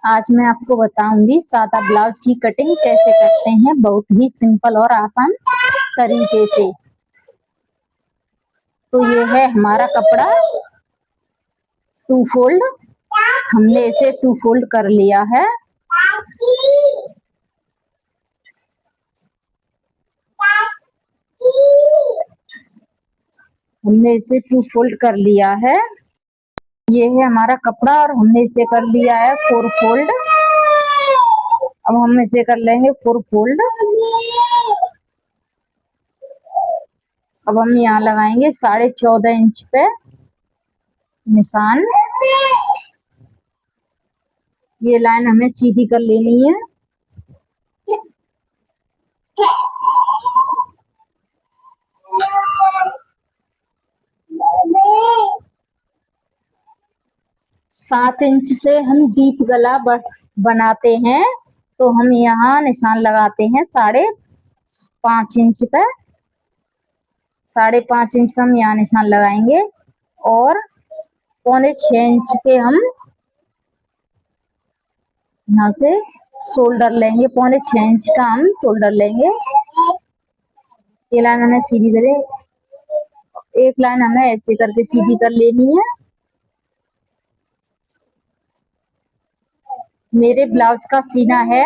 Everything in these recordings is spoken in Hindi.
आज मैं आपको बताऊंगी सादा ब्लाउज की कटिंग कैसे करते हैं, बहुत ही सिंपल और आसान तरीके से। तो ये है हमारा कपड़ा टू फोल्ड। हमने इसे टू फोल्ड कर लिया है। हमने इसे टू फोल्ड कर लिया है। ये है हमारा कपड़ा और हमने इसे कर लिया है फोर फोल्ड। अब हम इसे कर लेंगे फोर फोल्ड। अब हम यहाँ लगाएंगे 14.5 इंच पे निशान। ये लाइन हमें सीधी कर लेनी है। सात इंच से हम डीप गला बनाते हैं, तो हम यहाँ निशान लगाते हैं 5.5 इंच पे। 5.5 इंच का हम यहाँ निशान लगाएंगे और 6.25 इंच के हम यहाँ से शोल्डर लेंगे। 6.25 इंच का हम शोल्डर लेंगे। ये लाइन हमें सीधी करें, एक लाइन हमें ऐसे करके सीधी कर लेनी है। मेरे ब्लाउज का सीना है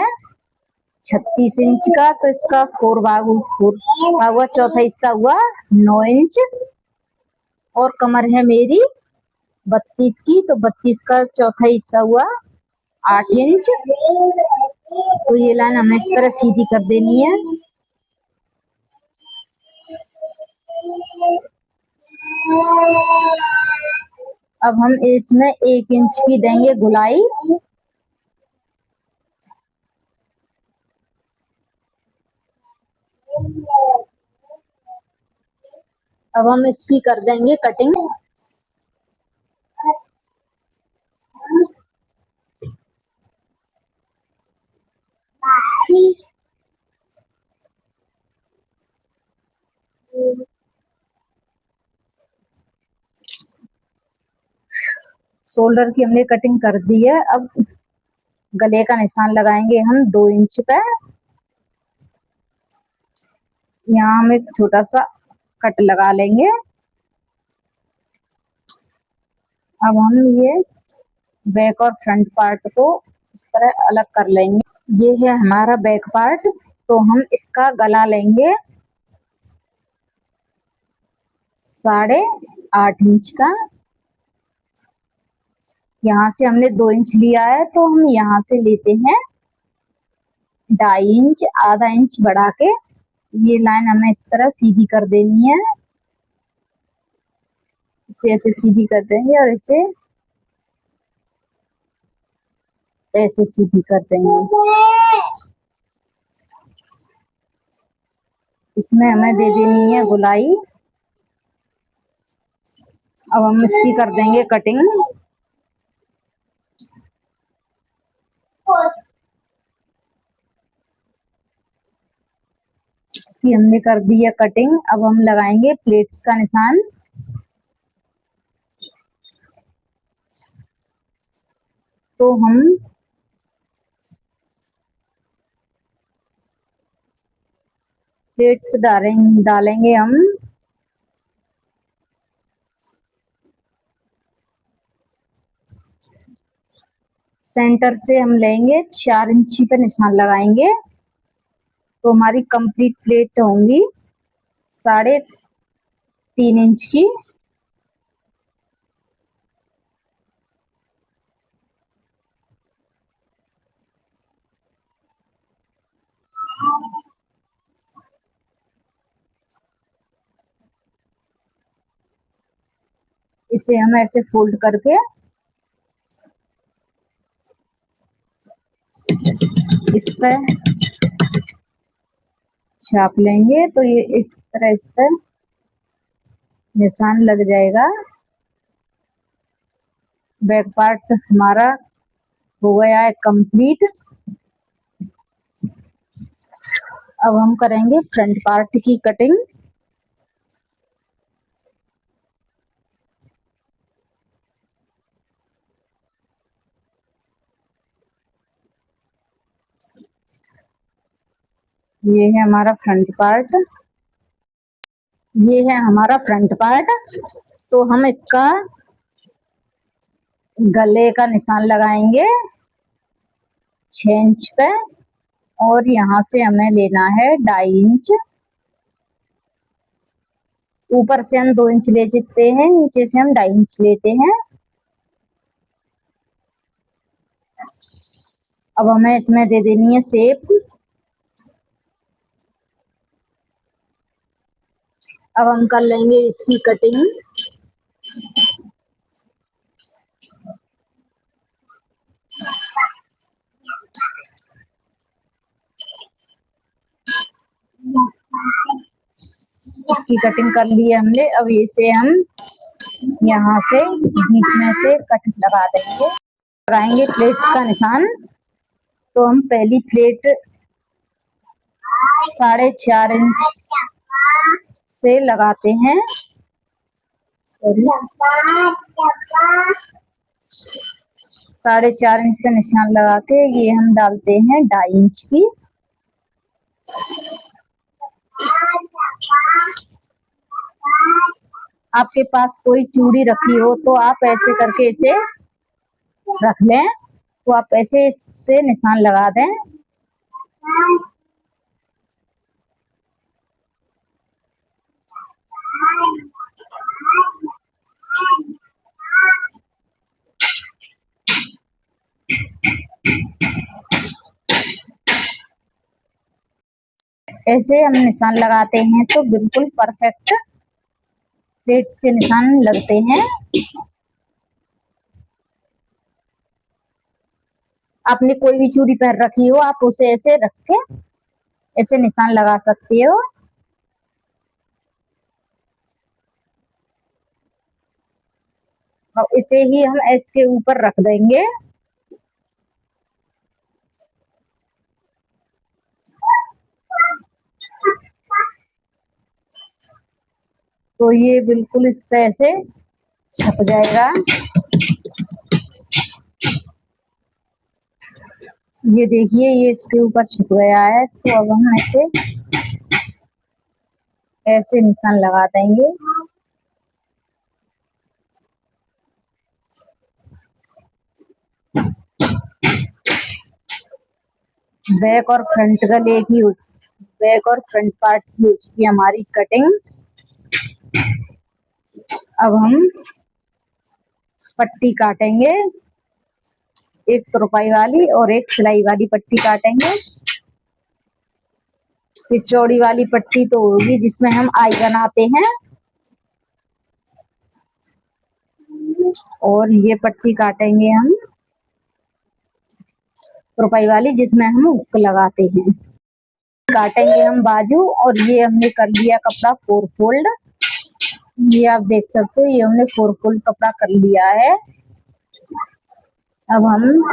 36 इंच का, तो इसका फोर भाग हुआ, चौथा हिस्सा हुआ 9 इंच। और कमर है मेरी 32 की, तो 32 का चौथा हिस्सा हुआ 8 इंच। तो ये लाइन हमें इस तरह सीधी कर देनी है। अब हम इसमें 1 इंच की देंगे गुलाई। अब हम इसकी कर देंगे कटिंग। शोल्डर की हमने कटिंग कर दी है। अब गले का निशान लगाएंगे हम 2 इंच पे। यहाँ हम एक छोटा सा कट लगा लेंगे। अब हम ये बैक और फ्रंट पार्ट को इस तरह अलग कर लेंगे। ये है हमारा बैक पार्ट, तो हम इसका गला लेंगे 8.5 इंच का। यहाँ से हमने 2 इंच लिया है, तो हम यहाँ से लेते हैं 2.5 इंच, आधा इंच बढ़ा के। ये लाइन हमें इस तरह सीधी कर देनी है। इसे ऐसे सीधी कर देंगे और इसे ऐसे सीधी कर देंगे। इसमें हमें दे देनी है गुलाई। अब हम इसकी कर देंगे कटिंग। इसकी हमने कर दी है कटिंग। अब हम लगाएंगे प्लेट्स का निशान। तो हम प्लेट्स डालेंगे हम सेंटर से। हम लेंगे 4 इंच पे निशान लगाएंगे, तो हमारी कंप्लीट प्लेट होंगी 3.5 इंच की। इसे हम ऐसे फोल्ड करके इस पर छाप लेंगे, तो ये इस तरह इस पर निशान लग जाएगा। बैक पार्ट हमारा हो गया है कंप्लीट। अब हम करेंगे फ्रंट पार्ट की कटिंग। ये है हमारा फ्रंट पार्ट, ये है हमारा फ्रंट पार्ट। तो हम इसका गले का निशान लगाएंगे 6 इंच पे, और यहाँ से हमें लेना है 2.5 इंच। ऊपर से हम 2 इंच ले लेते हैं, नीचे से हम 2.5 इंच लेते हैं। अब हमें इसमें दे देनी है शेप। अब हम कर लेंगे इसकी कटिंग। इसकी कटिंग कर ली है हमने। अब इसे हम यहाँ से बीच में से कट लगा देंगे, लगाएंगे प्लेट का निशान। तो हम पहली प्लेट 4.5 इंच से लगाते हैं। 4.5 इंच का निशान लगा के ये हम डालते हैं 2.5 इंच की। आपके पास कोई चूड़ी रखी हो तो आप ऐसे करके इसे रख लें, तो आप ऐसे इससे निशान लगा दें। ऐसे हम निशान लगाते हैं तो बिल्कुल परफेक्ट प्लेट्स के निशान लगते हैं। आपने कोई भी चूड़ी पहन रखी हो, आप उसे ऐसे रख के ऐसे निशान लगा सकती हो। और इसे ही हम इसके ऊपर रख देंगे। तो ये बिल्कुल इस पे ऐसे छप जाएगा। ये देखिए, ये इसके ऊपर छप गया है। तो अब हम ऐसे निशान लगा देंगे। बैक और फ्रंट गले की, बैक और फ्रंट पार्ट की उसकी हमारी कटिंग। अब हम पट्टी काटेंगे, एक तुरपाई वाली और एक सिलाई वाली पट्टी काटेंगे। ये चौड़ी वाली पट्टी तो होगी जिसमें हम आई बनाते हैं, और ये पट्टी काटेंगे हम तुरपाई वाली जिसमें हम हुक लगाते हैं। काटेंगे हम बाजू, और ये हमने कर लिया कपड़ा 4 फोल्ड। ये आप देख सकते हो, ये हमने 4 फोल्ड कपड़ा कर लिया है। अब हम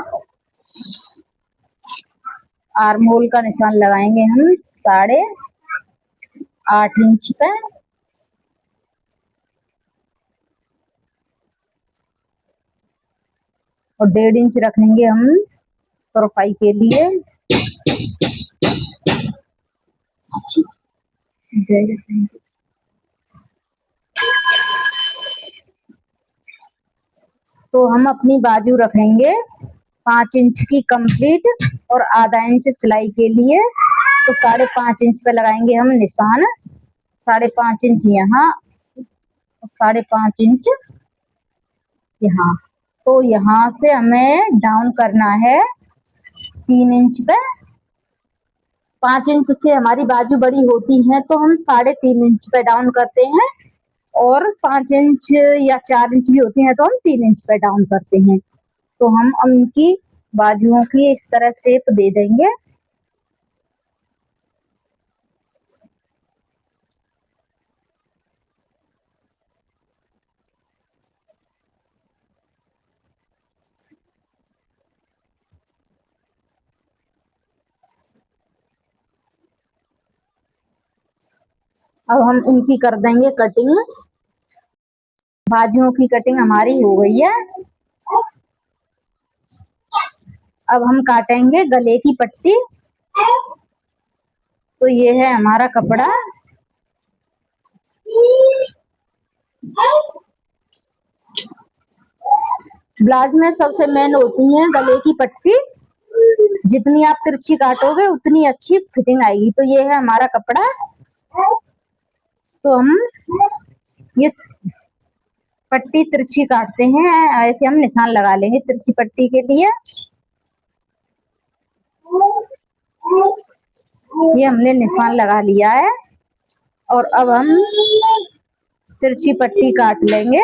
आर्म होल का निशान लगाएंगे हम 8.5 इंच पे, और 1.5 इंच रखेंगे हम तुरपाई के लिए। तो हम अपनी बाजू रखेंगे 5 इंच की कंप्लीट, और आधा इंच सिलाई के लिए। तो 5.5 इंच पे लगाएंगे हम निशान। 5.5 इंच यहाँ, 5.5 इंच यहाँ। तो यहाँ से हमें डाउन करना है 3 इंच पे। 5 इंच से हमारी बाजू बड़ी होती है तो हम 3.5 इंच पे डाउन करते हैं, और 5 इंच या 4 इंच की होती है तो हम 3 इंच पे डाउन करते हैं। तो हम उनकी बाजुओं की इस तरह शेप दे देंगे। अब हम इनकी कर देंगे कटिंग। बाजुओं की कटिंग हमारी हो गई है। अब हम काटेंगे गले की पट्टी। तो ये है हमारा कपड़ा। ब्लाउज में सबसे मेन होती है गले की पट्टी। जितनी आप तिरछी काटोगे उतनी अच्छी फिटिंग आएगी। तो ये है हमारा कपड़ा। तो हम ये पट्टी तिरछी काटते हैं, ऐसे हम निशान लगा लेंगे तिरछी पट्टी के लिए। ये हमने निशान लगा लिया है और अब हम तिरछी पट्टी काट लेंगे।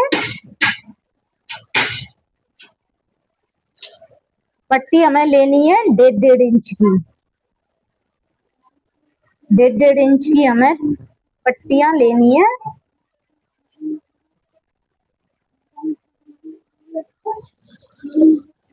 पट्टी हमें लेनी है 1.5 इंच की। 1.5 इंच की हमें पट्टियां लेनी है।